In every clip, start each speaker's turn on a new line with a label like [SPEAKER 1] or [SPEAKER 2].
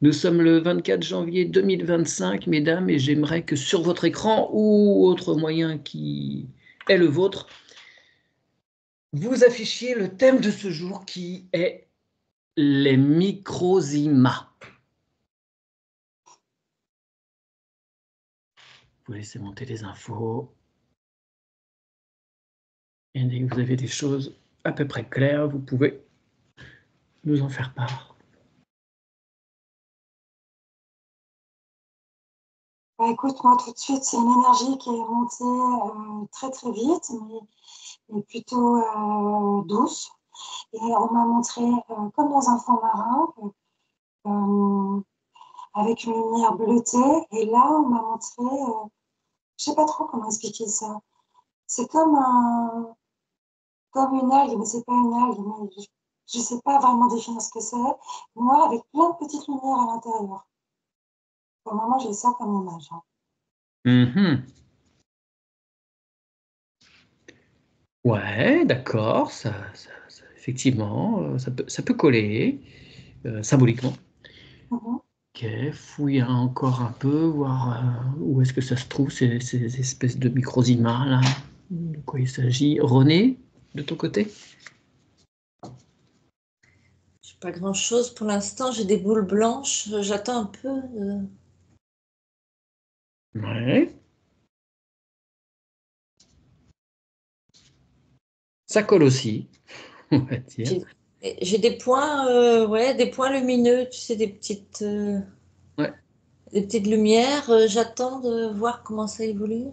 [SPEAKER 1] Nous sommes le 24 janvier 2025, mesdames, et j'aimerais que sur votre écran ou autre moyen qui est le vôtre, vous affichiez le thème de ce jour qui est les microzymas. Vous laissez monter les infos. Et dès que vous avez des choses à peu près claires, vous pouvez nous en faire part.
[SPEAKER 2] Bah, écoute, moi tout de suite, c'est une énergie qui est montée très très vite, mais plutôt douce. Et on m'a montré, comme dans un fond marin, euh, avec une lumière bleutée. Et là, on m'a montré, je sais pas trop comment expliquer ça. C'est comme une algue, mais c'est pas une algue. Mais je sais pas vraiment définir ce que c'est. Moi, avec plein de petites lumières à l'intérieur. Pour le moment, j'ai ça comme image.
[SPEAKER 1] Ouais, d'accord, effectivement, ça peut coller symboliquement. Ok, fouiller encore un peu, voir où est-ce que ça se trouve, ces espèces de microzymas là, de quoi il s'agit. René, de ton côté?
[SPEAKER 3] Pas grand-chose pour l'instant, j'ai des boules blanches, j'attends un peu.
[SPEAKER 1] Ouais. Ça colle aussi, on va dire.
[SPEAKER 3] J'ai des points, ouais, des points lumineux, tu sais, des petites lumières. J'attends de voir comment ça évolue.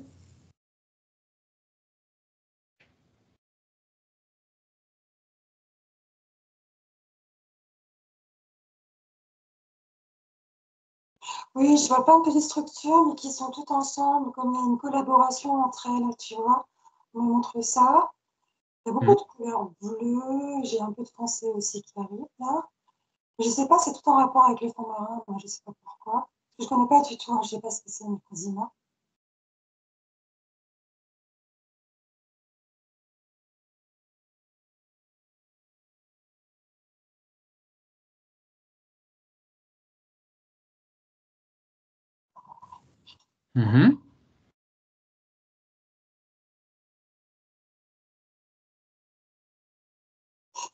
[SPEAKER 2] Oui, je vois plein de petites structures, mais qui sont toutes ensemble, comme il y a une collaboration entre elles, tu vois. On me montre ça. Il y a beaucoup de couleurs bleues, j'ai un peu de foncé aussi qui arrive là. Je ne sais pas, c'est tout en rapport avec les fonds marins, moi je ne sais pas pourquoi. Je ne connais pas du tout, hein, je ne sais pas ce que c'est une microzyma.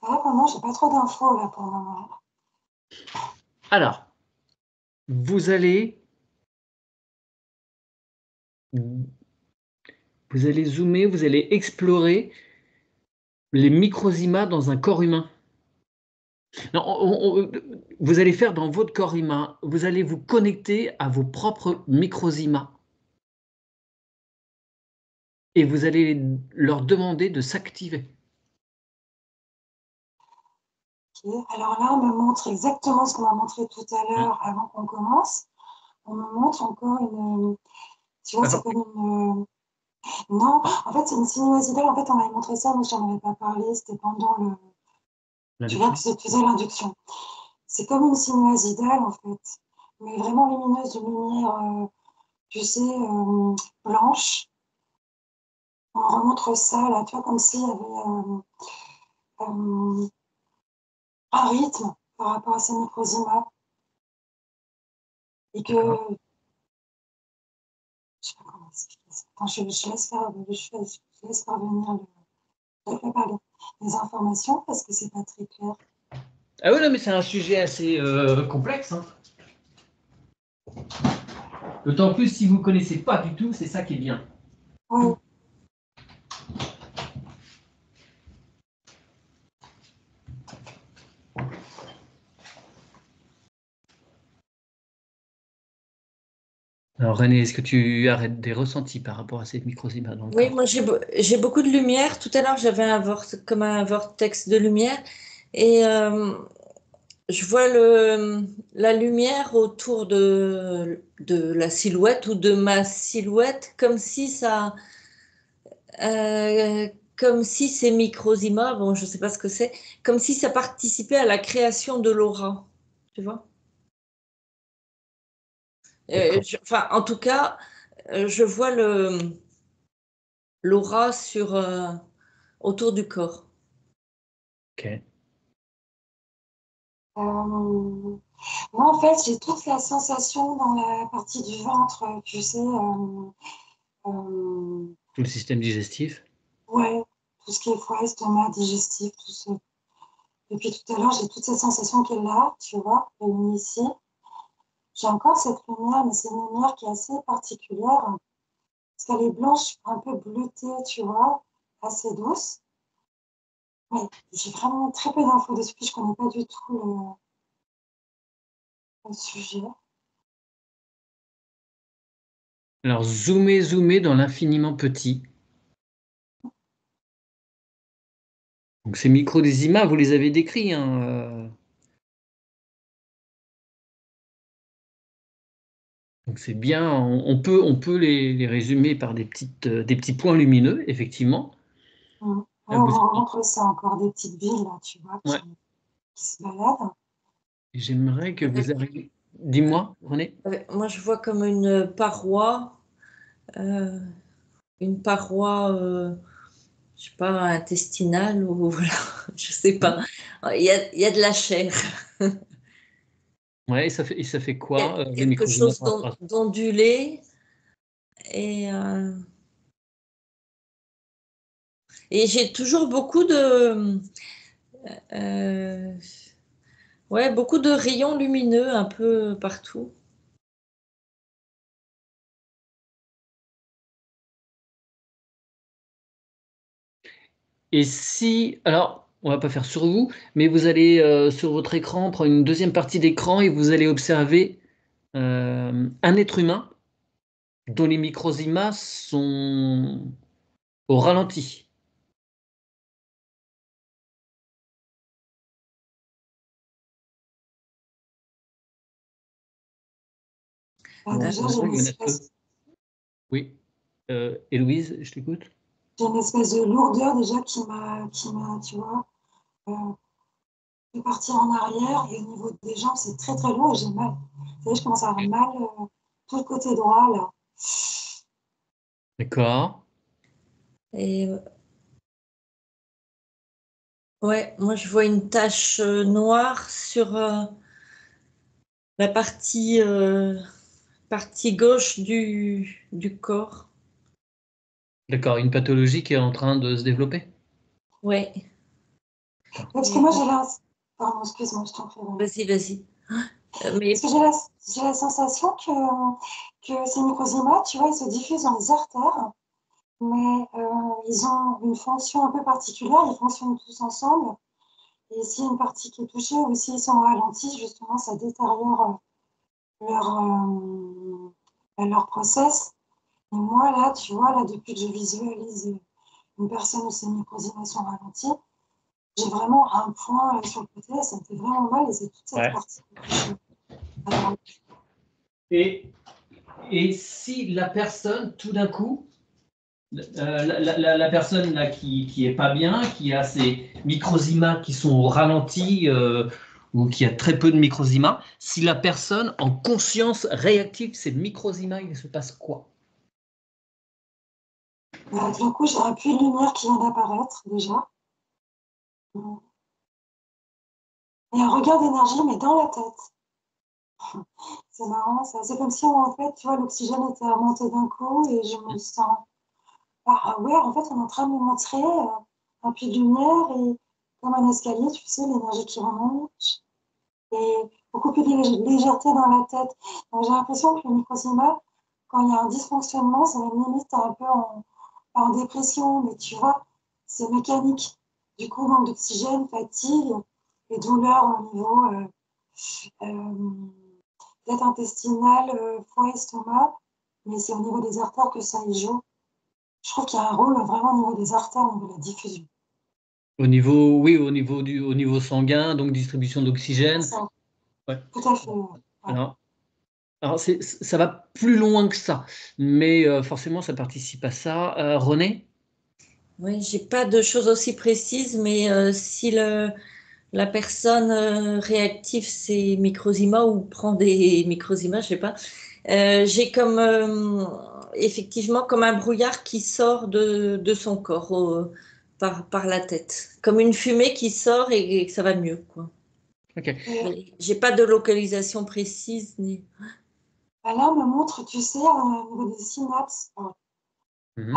[SPEAKER 2] Vraiment, j'ai pas trop d'infos là pour le moment.
[SPEAKER 1] Alors, vous allez zoomer, vous allez explorer les microzymas dans un corps humain. Non, vous allez faire dans votre corps humain, vous allez vous connecter à vos propres microzymas. Et vous allez leur demander de s'activer.
[SPEAKER 2] Okay. Alors là, on me montre exactement ce qu'on m'a montré tout à l'heure avant qu'on commence. On me montre encore une... Tu vois, c'est comme une... Non, en fait, c'est une sinuosidale. En fait, on m'avait montré ça, mais je n'en avais pas parlé. C'était pendant le... Tu vois, tu faisais l'induction. C'est comme une sinuosidale, en fait. Mais vraiment lumineuse, de lumière, tu sais, blanche. On remontre ça, là, tu vois, comme s'il y avait un rythme par rapport à ces microzymas. Et que... Je sais pas comment expliquer ça. Attends, je laisse parvenir les informations parce que c'est pas très clair.
[SPEAKER 1] Ah oui, non, mais c'est un sujet assez complexe. Hein. D'autant plus si vous ne connaissez pas du tout, c'est ça qui est bien.
[SPEAKER 2] Oui.
[SPEAKER 1] Alors René, est-ce que tu as des ressentis par rapport à cette microzyma dans le
[SPEAKER 3] Oui,
[SPEAKER 1] corps?
[SPEAKER 3] moi j'ai beaucoup de lumière. Tout à l'heure, j'avais comme un vortex de lumière et je vois la lumière autour de la silhouette ou de ma silhouette comme si ces microzymas, bon, je ne sais pas ce que c'est, comme si ça participait à la création de l'aura, tu vois? Enfin, en tout cas, je vois l'aura autour du corps.
[SPEAKER 1] Ok.
[SPEAKER 2] Moi, en fait, j'ai toute la sensation dans la partie du ventre, tu sais.
[SPEAKER 1] Tout le système digestif.
[SPEAKER 2] Ouais, tout ce qui est foie, estomac, digestif, tout ça. Et puis tout à l'heure, j'ai toute cette sensation qu'elle est là, tu vois, réunie ici. J'ai encore cette lumière, mais c'est une lumière qui est assez particulière, parce qu'elle est blanche, un peu bleutée, tu vois, assez douce. Mais j'ai vraiment très peu d'infos dessus, je ne connais pas du tout le sujet.
[SPEAKER 1] Alors, zoomez dans l'infiniment petit. Donc, ces microdésimas, vous les avez décrits, hein. Donc, c'est bien, on peut les résumer par des petits points lumineux, effectivement.
[SPEAKER 2] Ouais, on rentre, c'est encore des petites billes, là, tu vois,
[SPEAKER 1] Ouais.
[SPEAKER 2] qui se baladent.
[SPEAKER 1] J'aimerais que vous arriviez. Dis-moi, René.
[SPEAKER 3] Moi, je vois comme une paroi, je sais pas, intestinale ou voilà, je sais pas. Il y a de la chair.
[SPEAKER 1] Ouais, et ça fait
[SPEAKER 3] Il y a
[SPEAKER 1] quoi, les
[SPEAKER 3] quelque
[SPEAKER 1] microsémas
[SPEAKER 3] chose
[SPEAKER 1] par rapport à ça?
[SPEAKER 3] d'ondulé et j'ai toujours euh, beaucoup de rayons lumineux un peu partout.
[SPEAKER 1] Et si, alors, on va pas faire sur vous, mais vous allez sur votre écran prendre une deuxième partie d'écran et vous allez observer un être humain dont les microsémas sont au ralenti.
[SPEAKER 2] Déjà,
[SPEAKER 1] Oui. Héloïse, je t'écoute.
[SPEAKER 2] j'ai une espèce de lourdeur déjà tu vois, de partir en arrière et au niveau des jambes, c'est très très lourd et j'ai mal. Vous savez, je commence à avoir mal tout le côté droit là.
[SPEAKER 1] D'accord.
[SPEAKER 3] Et ouais, moi je vois une tache noire sur la partie gauche du corps.
[SPEAKER 1] D'accord, une pathologie qui est en train de se développer.
[SPEAKER 3] Ouais.
[SPEAKER 2] Parce que moi j'ai la... Pardon, excuse-moi, je t'en prie.
[SPEAKER 3] Vas-y.
[SPEAKER 2] Parce
[SPEAKER 3] Mais
[SPEAKER 2] que j'ai la sensation que ces microzymas, tu vois, ils se diffusent dans les artères, mais ils ont une fonction un peu particulière, ils fonctionnent tous ensemble. Et s'il y a une partie qui est touchée ou s'ils sont ralentis, justement, ça détériore leur process. Et moi, là, tu vois, là, depuis que je visualise une personne où ces microzymas sont ralentis, j'ai vraiment un point sur le côté, ça me fait vraiment mal et c'est toute cette
[SPEAKER 1] Ouais.
[SPEAKER 2] partie. Alors,
[SPEAKER 1] Et, et si la personne, tout d'un coup, la personne là qui est pas bien, qui a ces microzymas qui sont au ralenti ou qui a très peu de microzymas, si la personne en conscience réactive ces microzymas, il se passe quoi?
[SPEAKER 2] tout d'un coup, j'ai un puits de lumière qui vient d'apparaître déjà. Et un regard d'énergie, mais dans la tête. C'est marrant, ça. C'est comme si, en fait, tu vois, l'oxygène était remonté d'un coup et je me sens. Ah ouais, en fait, on est en train de me montrer un puits de lumière et comme un escalier, tu sais, l'énergie qui remonte et beaucoup plus de légèreté dans la tête. Donc, j'ai l'impression que le microzyma, quand il y a un dysfonctionnement, ça me limite un peu en dépression, mais tu vois, c'est mécanique. Du coup, manque d'oxygène, fatigue et douleurs au niveau peut-être intestinal, foie, estomac, mais c'est au niveau des artères que ça y joue. Je trouve qu'il y a un rôle vraiment au niveau des artères, au niveau de la diffusion.
[SPEAKER 1] Au niveau, oui, au niveau sanguin, donc distribution
[SPEAKER 2] C'est
[SPEAKER 1] d'oxygène.
[SPEAKER 2] ça,
[SPEAKER 1] Ouais.
[SPEAKER 2] tout à fait. Ouais.
[SPEAKER 1] Alors, ça va plus loin que ça, mais forcément, ça participe à ça. René?
[SPEAKER 3] oui, j'ai pas de choses aussi précises, mais si la personne réactive ses microzymas ou prend des microzymas, je sais pas, j'ai comme effectivement comme un brouillard qui sort de son corps par la tête, comme une fumée qui sort et que ça va mieux, quoi.
[SPEAKER 1] Ok.
[SPEAKER 3] J'ai pas de localisation précise. Ni...
[SPEAKER 2] Là, on me montre, tu sais, au niveau des synapses, une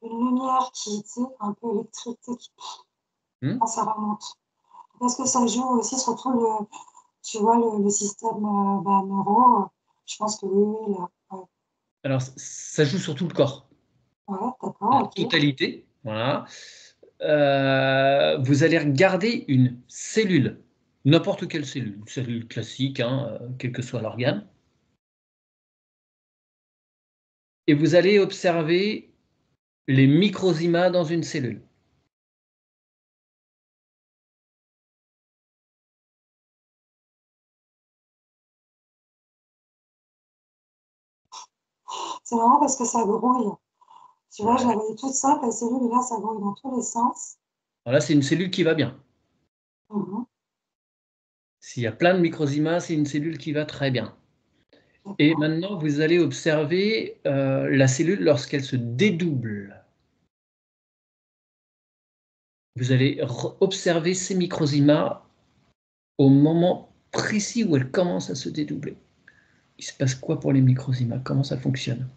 [SPEAKER 2] lumière qui est un peu électrique, quand ça remonte. Parce que ça joue aussi sur tout tu vois, le système neuro. Je pense que oui, là. Ouais.
[SPEAKER 1] Alors, ça joue sur tout le corps.
[SPEAKER 2] Ouais, d'accord.
[SPEAKER 1] La totalité, voilà. Vous allez regarder une cellule, n'importe quelle cellule, une cellule classique, quel que soit l'organe. Et vous allez observer les microzymas dans une cellule.
[SPEAKER 2] C'est marrant parce que ça grouille. Tu vois, je la voyais toute simple, la cellule, et là, ça grouille dans tous les sens.
[SPEAKER 1] Alors là, c'est une cellule qui va bien. S'il y a plein de microzymas, c'est une cellule qui va très bien. Et maintenant, vous allez observer la cellule lorsqu'elle se dédouble. Vous allez observer ces microzymas au moment précis où elles commencent à se dédoubler. Il se passe quoi pour les microzymas? Comment ça fonctionne?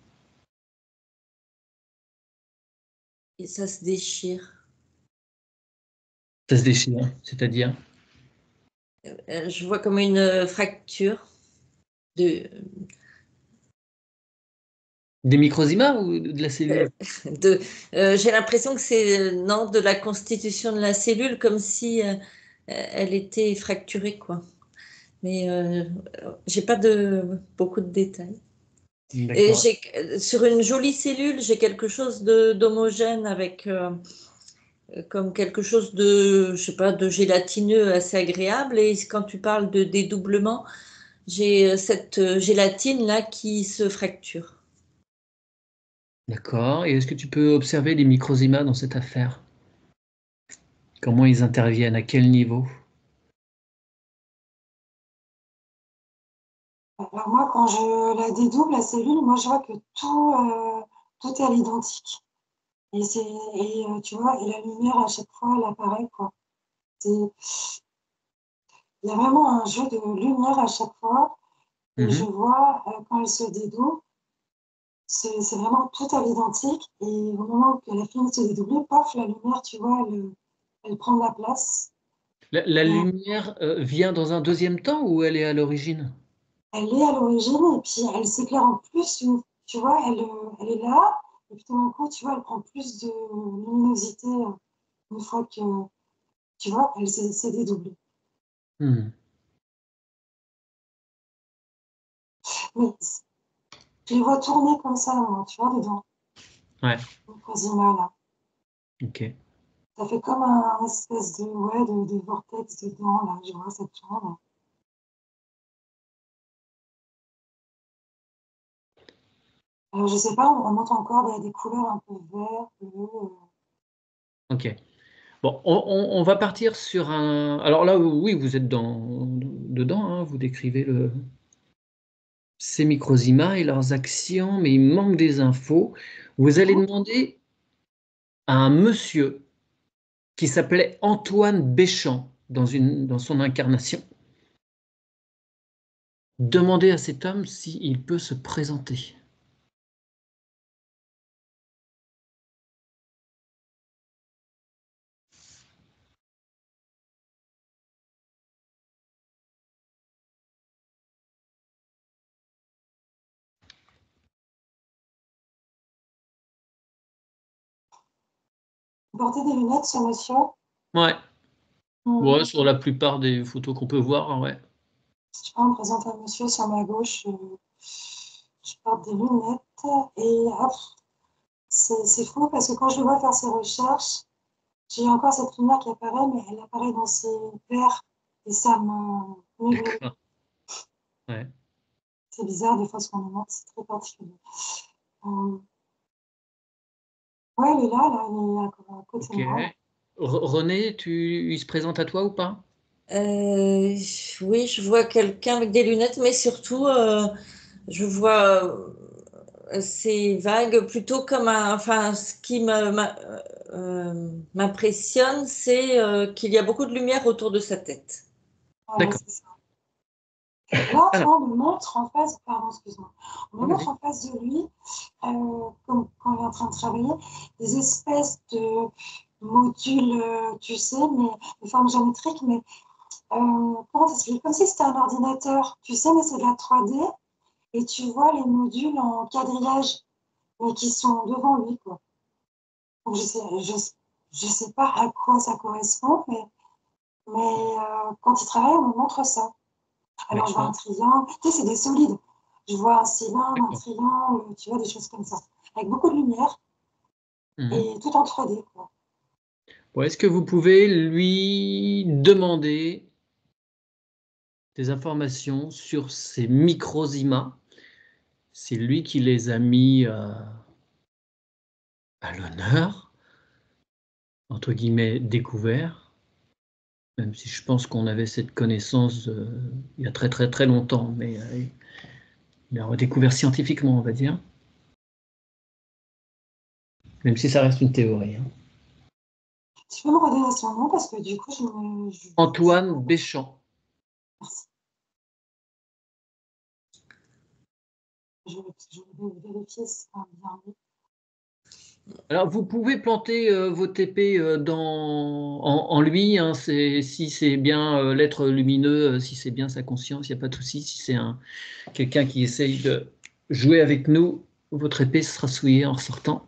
[SPEAKER 3] Et ça se déchire.
[SPEAKER 1] Ça se déchire, c'est-à-dire?
[SPEAKER 3] Je vois comme une fracture de...
[SPEAKER 1] Des microzymas ou de la cellule?
[SPEAKER 3] J'ai l'impression que c'est de la constitution de la cellule, comme si elle était fracturée, quoi. Mais j'ai pas beaucoup de détails. Et sur une jolie cellule, j'ai quelque chose d'homogène avec comme quelque chose de, je sais pas, de gélatineux assez agréable. Et quand tu parles de dédoublement, j'ai cette gélatine là qui se fracture.
[SPEAKER 1] D'accord. Et est-ce que tu peux observer les microzymas dans cette affaire? Comment ils interviennent? À quel niveau?
[SPEAKER 2] Alors moi, quand je la dédouble, la cellule, moi, je vois que tout est à l'identique. Et tu vois, et la lumière, à chaque fois, elle apparaît, quoi. Il y a vraiment un jeu de lumière à chaque fois. Et je vois, quand elle se dédouble, c'est vraiment tout à l'identique. Et au moment où elle a fini de se dédoubler, paf, la lumière, tu vois, elle prend de la place.
[SPEAKER 1] La lumière vient dans un deuxième temps ou elle est à l'origine?
[SPEAKER 2] Elle est à l'origine et puis elle s'éclaire en plus. Tu vois, elle est là. Et puis tout d'un coup, tu vois, elle prend plus de luminosité une fois que, tu vois, elle s'est dédoublée. Mais je les vois tourner comme ça, moi, tu vois, dedans.
[SPEAKER 1] Ouais.
[SPEAKER 2] Quasiment là.
[SPEAKER 1] Ok.
[SPEAKER 2] Ça fait comme un espèce de vortex dedans, là. Je vois, ça tourne. Alors, je sais pas, on remonte encore des couleurs un peu vert, bleu.
[SPEAKER 1] Ok. Bon, on va partir sur un... Alors là, oui, vous êtes dedans, vous décrivez ces microzymas et leurs actions, mais il manque des infos. Vous allez demander à un monsieur qui s'appelait Antoine Béchamp dans son incarnation. Demandez à cet homme s'il peut se présenter.
[SPEAKER 2] Vous portez des lunettes, ce monsieur?
[SPEAKER 1] Ouais. Ouais, sur la plupart des photos qu'on peut voir, ouais.
[SPEAKER 2] Si je me présente un monsieur sur ma gauche, je porte des lunettes et hop, c'est fou parce que quand je le vois faire ses recherches, j'ai encore cette lumière qui apparaît, mais elle apparaît dans ses verres et ça me...
[SPEAKER 1] D'accord. Ouais.
[SPEAKER 2] C'est bizarre, des fois, ce qu'on me montre, c'est très particulier. Ouais, elle est là, elle est à côté de moi.
[SPEAKER 1] René, il se présente à toi ou pas?
[SPEAKER 3] Oui, je vois quelqu'un avec des lunettes, mais surtout, je vois ces vagues plutôt comme enfin, ce qui m'impressionne, c'est qu'il y a beaucoup de lumière autour de sa tête.
[SPEAKER 1] D'accord.
[SPEAKER 2] C'est ça. Là, tu
[SPEAKER 1] Alors,
[SPEAKER 2] vois, on me montre en face, pardon, excuse-moi, on me montre en face de lui, comme quand il est en train de travailler, des espèces de modules, tu sais, mais de forme géométrique, mais comment t'expliquer? Comme si c'était un ordinateur, tu sais, mais c'est de la 3D, et tu vois les modules en quadrillage, mais qui sont devant lui, quoi. Donc, je sais pas à quoi ça correspond, mais quand il travaille, on me montre ça. Alors, je vois un
[SPEAKER 1] d'accord.
[SPEAKER 2] triangle, tu sais, c'est des solides. Je vois un cylindre, un
[SPEAKER 1] D'accord.
[SPEAKER 2] triangle, tu vois, des choses comme ça. Avec beaucoup de lumière
[SPEAKER 1] Mhm.
[SPEAKER 2] et tout en 3D, quoi.
[SPEAKER 1] Bon, est-ce que vous pouvez lui demander des informations sur ces microzymas? C'est lui qui les a mis à l'honneur, entre guillemets, découvert, même si je pense qu'on avait cette connaissance il y a très très très longtemps, mais il a redécouvert scientifiquement, on va dire, même si ça reste une théorie. Hein.
[SPEAKER 2] Tu peux me redonner son nom parce que du coup,
[SPEAKER 1] Antoine Béchamp.
[SPEAKER 2] merci. Je vais vérifier si c'est bien lui.
[SPEAKER 1] Alors, vous pouvez planter vos TP en lui, hein, si c'est bien l'être lumineux, si c'est bien sa conscience, il n'y a pas de souci. Si c'est quelqu'un qui essaye de jouer avec nous, votre épée sera souillée en ressortant.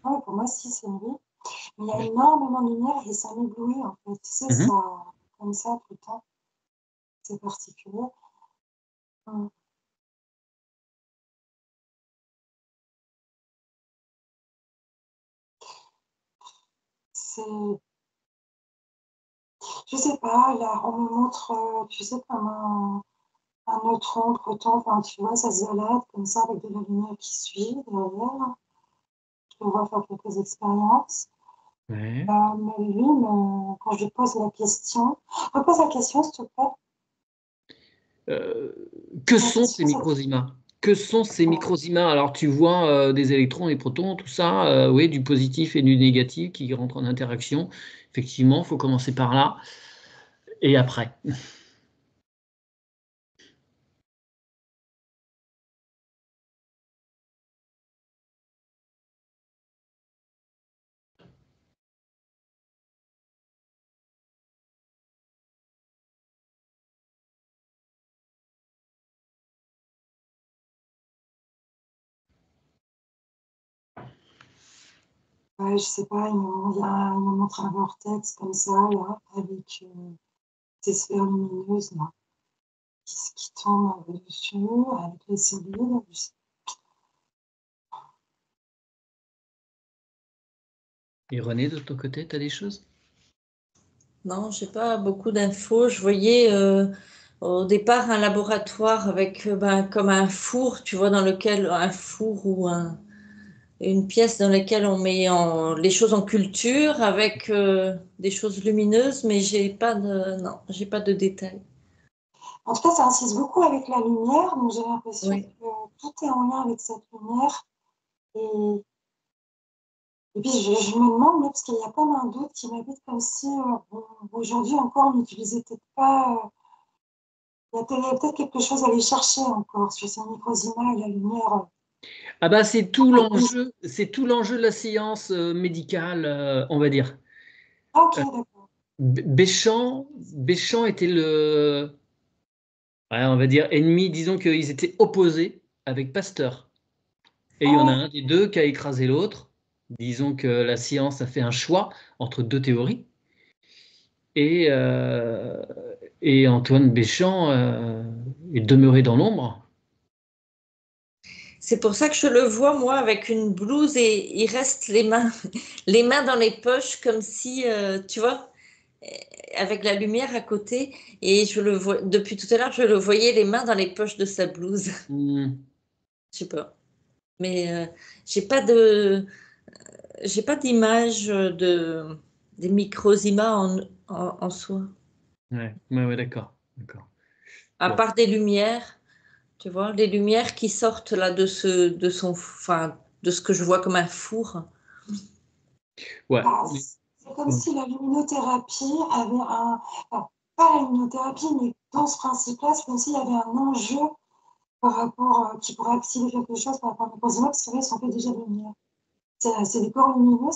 [SPEAKER 2] Ouais, pour moi, si, c'est lui. Mais il y a énormément de lumière et ça m'éblouit, en fait. Tu sais,
[SPEAKER 1] Mhm.
[SPEAKER 2] ça, comme ça, tout le temps. C'est particulier. Hum. C'est, je sais pas, là, on me montre, tu sais, comme un neutron, proton, enfin, tu vois, ça se balade comme ça avec de la lumière qui suit derrière. Je le vois faire quelques expériences.
[SPEAKER 1] Ouais.
[SPEAKER 2] Mais lui, quand je lui pose la question, repose la question, s'il te plaît.
[SPEAKER 1] Euh, que
[SPEAKER 2] La
[SPEAKER 1] sont ces
[SPEAKER 2] question, c'est
[SPEAKER 1] microzymas? Que sont ces microzymas? Alors, tu vois des électrons, des protons, tout ça, oui, du positif et du négatif qui rentrent en interaction. Effectivement, il faut commencer par là. Et après.
[SPEAKER 2] ouais, je sais pas, il me montre un vortex comme ça, là, avec ces sphères lumineuses, là, qui tombent dessus, avec les solides.
[SPEAKER 1] Et René, de ton côté, tu as des choses?
[SPEAKER 3] Non, j'ai pas beaucoup d'infos. Je voyais au départ un laboratoire avec comme un four, tu vois, dans lequel un four ou une pièce dans laquelle on met les choses en culture avec des choses lumineuses, mais non, j'ai pas de détails.
[SPEAKER 2] En tout cas, ça insiste beaucoup avec la lumière, donc j'ai l'impression
[SPEAKER 3] Oui.
[SPEAKER 2] que tout est en lien avec cette lumière. Et, et puis, je me demande, mais parce qu'il y a comme un doute qui m'habite, comme si aujourd'hui encore, on n'utilisait peut-être pas. Il y a peut-être quelque chose à aller chercher encore sur ces microzymas et la lumière.
[SPEAKER 1] Ah bah c'est tout l'enjeu de la science médicale, on va dire.
[SPEAKER 2] Ah, ok,
[SPEAKER 1] Euh,
[SPEAKER 2] d'accord.
[SPEAKER 1] Béchamp était ouais, on va dire ennemi, disons qu'ils étaient opposés avec Pasteur. Et il y
[SPEAKER 2] Ah
[SPEAKER 1] en a
[SPEAKER 2] oui,
[SPEAKER 1] un des deux qui a écrasé l'autre. Disons que la science a fait un choix entre deux théories. Et, euh, et Antoine Béchamp est demeuré dans l'ombre.
[SPEAKER 3] C'est pour ça que je le vois, moi, avec une blouse et il reste les mains dans les poches, comme si, tu vois, avec la lumière à côté. Et je le vois, depuis tout à l'heure, je le voyais les mains dans les poches de sa blouse.
[SPEAKER 1] Hmm.
[SPEAKER 3] Je sais pas. Mais j'ai pas de, j'ai pas d'image des microzymas en soi.
[SPEAKER 1] Ouais, ouais, ouais, d'accord, d'accord.
[SPEAKER 3] À
[SPEAKER 1] Bon,
[SPEAKER 3] part des lumières, tu vois, les lumières qui sortent là de ce que je vois comme un four.
[SPEAKER 1] Ouais.
[SPEAKER 2] C'est comme si la luminothérapie avait pas la luminothérapie, mais dans ce principe-là, c'est comme s'il y avait un enjeu par rapport, qui pourrait activer quelque chose par rapport à microsima, parce qu'ils sont fait déjà de lumière. C'est des corps lumineux,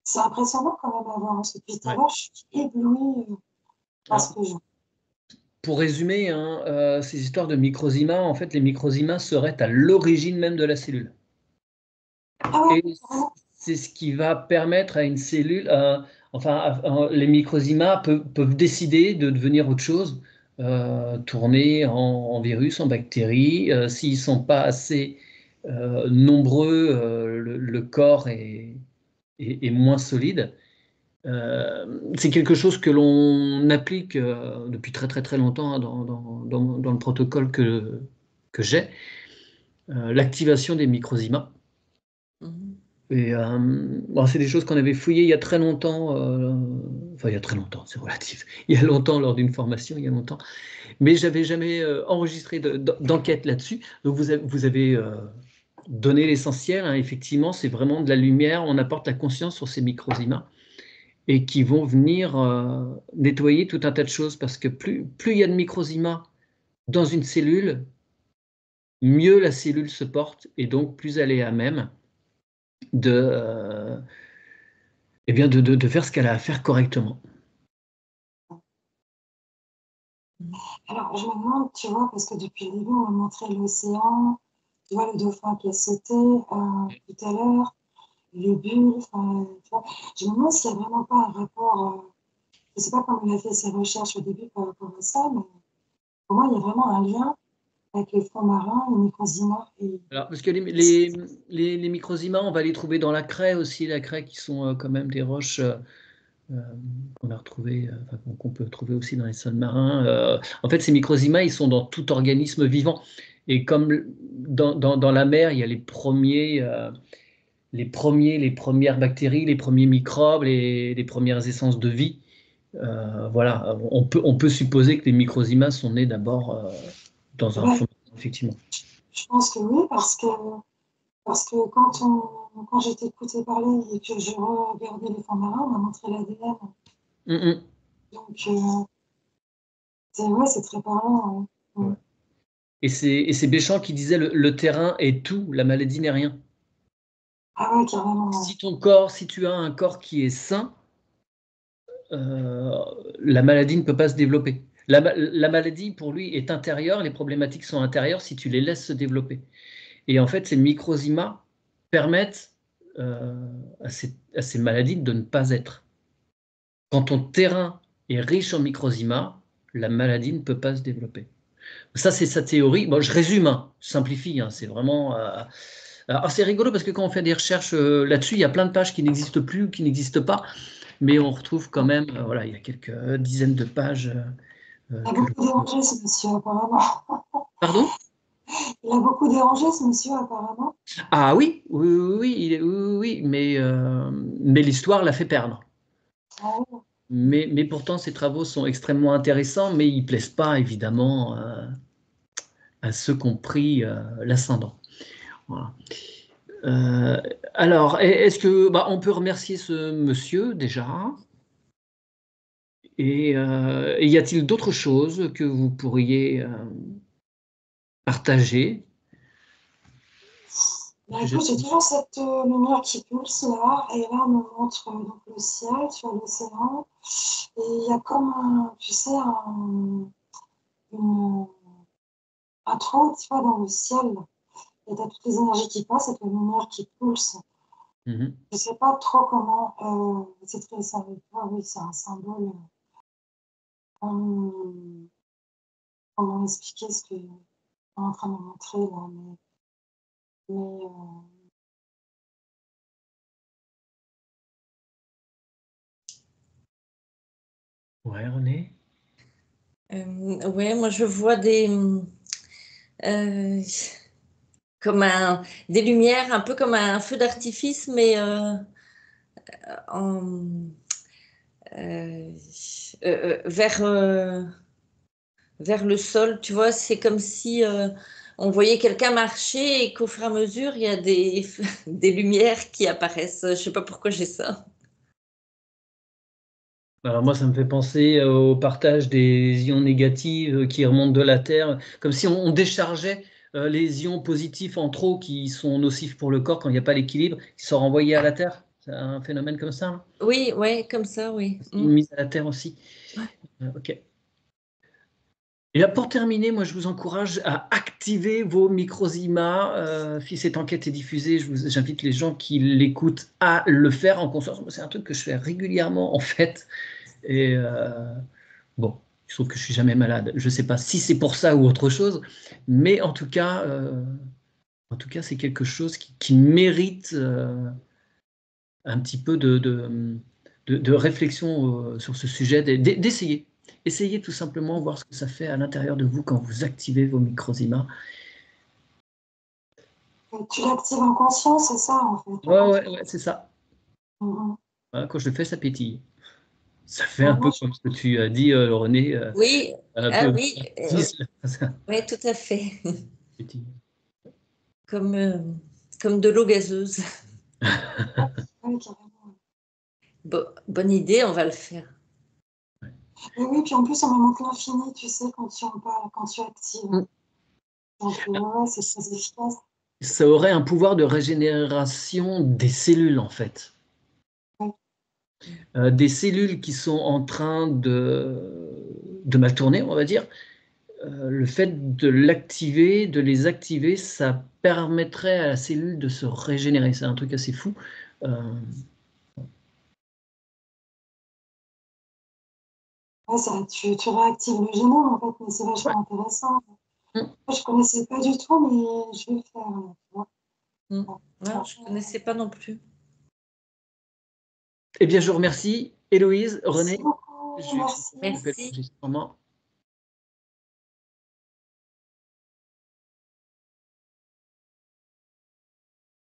[SPEAKER 2] c'est impressionnant quand même à voir. Parce que depuis tout à l'heure, je suis éblouie par ce que je vois.
[SPEAKER 1] Pour résumer, hein, ces histoires de microsima, en fait, les microsima seraient à l'origine même de la cellule. Et c'est ce qui va permettre à une cellule, les microsima peuvent décider de devenir autre chose, tourner en virus, en bactéries. S'ils ne sont pas assez nombreux, le corps est moins solide. C'est quelque chose que l'on applique depuis très très très longtemps, hein, dans le protocole que j'ai, l'activation des microsima. Et c'est des choses qu'on avait fouillées il y a très longtemps, enfin il y a très longtemps, c'est relatif, il y a longtemps lors d'une formation, il y a longtemps, mais j'avais jamais enregistré d'enquête là-dessus. Donc vous avez donné l'essentiel, hein, effectivement, c'est vraiment de la lumière, on apporte la conscience sur ces microsima et qui vont venir nettoyer tout un tas de choses, parce que plus il y a de microsima dans une cellule, mieux la cellule se porte, et donc plus elle est à même de faire ce qu'elle a à faire correctement.
[SPEAKER 2] Alors, je me demande, tu vois, parce que depuis le début, on m'a montré l'océan, tu vois, le dauphin qui a sauté tout à l'heure, les bulles, tu vois. Je me demande s'il n'y a vraiment pas un rapport, je ne sais pas comment il a fait ses recherches au début par rapport à ça, mais pour moi, il y a vraiment un lien avec les fonds marins, les microsima.
[SPEAKER 1] Alors, parce que les microsima, on va les trouver dans la craie aussi, la craie qui sont quand même des roches qu'on a retrouvées, qu'on peut trouver aussi dans les sols marins. En fait, ces microsima, ils sont dans tout organisme vivant. Et comme dans la mer, il y a les premières bactéries, les premiers microbes, les premières essences de vie. Voilà, on peut supposer que les microsima sont nés d'abord dans un fond, effectivement.
[SPEAKER 2] Je pense que oui, parce que quand j'ai été écoutée parler et que je regardais les fonds marins, on m'a montré l'ADN. Donc, c'est très parlant.
[SPEAKER 1] Ouais. Et c'est Béchamp qui disait le terrain est tout, la maladie n'est rien.
[SPEAKER 2] Ah ouais, carrément.
[SPEAKER 1] Si tu as un corps qui est sain, la maladie ne peut pas se développer. La maladie, pour lui, est intérieure, les problématiques sont intérieures si tu les laisses se développer. Et en fait, ces microsima permettent à ces maladies de ne pas être. Quand ton terrain est riche en microsima, la maladie ne peut pas se développer. Ça, c'est sa théorie. Bon, je résume, hein, je simplifie, hein, c'est vraiment... Alors, c'est rigolo parce que quand on fait des recherches là-dessus, il y a plein de pages qui n'existent plus ou qui n'existent pas, mais on retrouve quand même, voilà, il y a quelques dizaines de pages.
[SPEAKER 2] Il a beaucoup dérangé, ce monsieur, apparemment.
[SPEAKER 1] Pardon?
[SPEAKER 2] Il a beaucoup dérangé, ce monsieur, apparemment.
[SPEAKER 1] Ah oui, oui, mais l'histoire l'a fait perdre.
[SPEAKER 2] Ah oui.
[SPEAKER 1] Mais pourtant, ses travaux sont extrêmement intéressants, mais ils ne plaisent pas, évidemment, à ceux qui ont pris l'ascendant. Voilà. Alors, est-ce que on peut remercier ce monsieur déjà? Et y a-t-il d'autres choses que vous pourriez partager?
[SPEAKER 2] Écoute, j'ai toujours cette lumière qui pulse là, et là on me montre donc le ciel, tu vois l'océan, et il y a comme tu sais, un trou, tu vois, dans le ciel, et tu as toutes les énergies qui passent, et la lumière qui pulse. Je ne sais pas trop comment, c'est très ça, oui, c'est un symbole. Comment expliquer ce que tu es en train de me montrer là, mais
[SPEAKER 1] Ouais, René?
[SPEAKER 3] Ouais, moi je vois comme des lumières, un peu comme un feu d'artifice, mais vers le sol, tu vois, c'est comme si on voyait quelqu'un marcher et qu'au fur et à mesure, il y a des lumières qui apparaissent. Je ne sais pas pourquoi j'ai ça.
[SPEAKER 1] Alors moi, ça me fait penser au partage des ions négatifs qui remontent de la Terre, comme si on déchargeait les ions positifs en trop qui sont nocifs pour le corps quand il n'y a pas l'équilibre, qui sont renvoyés à la Terre. C'est un phénomène comme ça, hein?
[SPEAKER 3] Oui, ouais, comme ça, oui.
[SPEAKER 1] Une mise à la Terre aussi. Ok. Et là, pour terminer, moi, je vous encourage à activer vos microsima. Si cette enquête est diffusée, j'invite les gens qui l'écoutent à le faire en conscience. C'est un truc que je fais régulièrement, en fait. Et bon, je trouve que je suis jamais malade. Je ne sais pas si c'est pour ça ou autre chose, mais en tout cas, c'est quelque chose qui mérite un petit peu de réflexion sur ce sujet, d'essayer. Essayez tout simplement voir ce que ça fait à l'intérieur de vous quand vous activez vos microsima.
[SPEAKER 2] Tu l'actives en conscience, c'est ça en fait.
[SPEAKER 1] Ouais, c'est ça. Voilà, quand je le fais, ça pétille. Ça fait un peu comme ce que tu as dit, René.
[SPEAKER 3] Oui, oui, oui, tout à fait. Comme de l'eau gazeuse. Bonne idée, on va le faire.
[SPEAKER 2] Et oui, puis en plus, on me manque l'infini, tu sais, quand tu en parles, quand tu actives. Donc, c'est très efficace.
[SPEAKER 1] Ça aurait un pouvoir de régénération des cellules, en fait. Des cellules qui sont en train de mal tourner, on va dire. Le fait de l'activer, de les activer, ça permettrait à la cellule de se régénérer. C'est un truc assez fou.
[SPEAKER 2] Ouais, tu réactives le génome, en fait, mais c'est vachement intéressant. Je ne connaissais pas du tout, mais je vais le faire.
[SPEAKER 3] Non, je ne connaissais pas non plus.
[SPEAKER 1] Eh bien, je vous remercie. Héloïse, René.
[SPEAKER 2] Merci beaucoup. Merci.
[SPEAKER 3] Merci.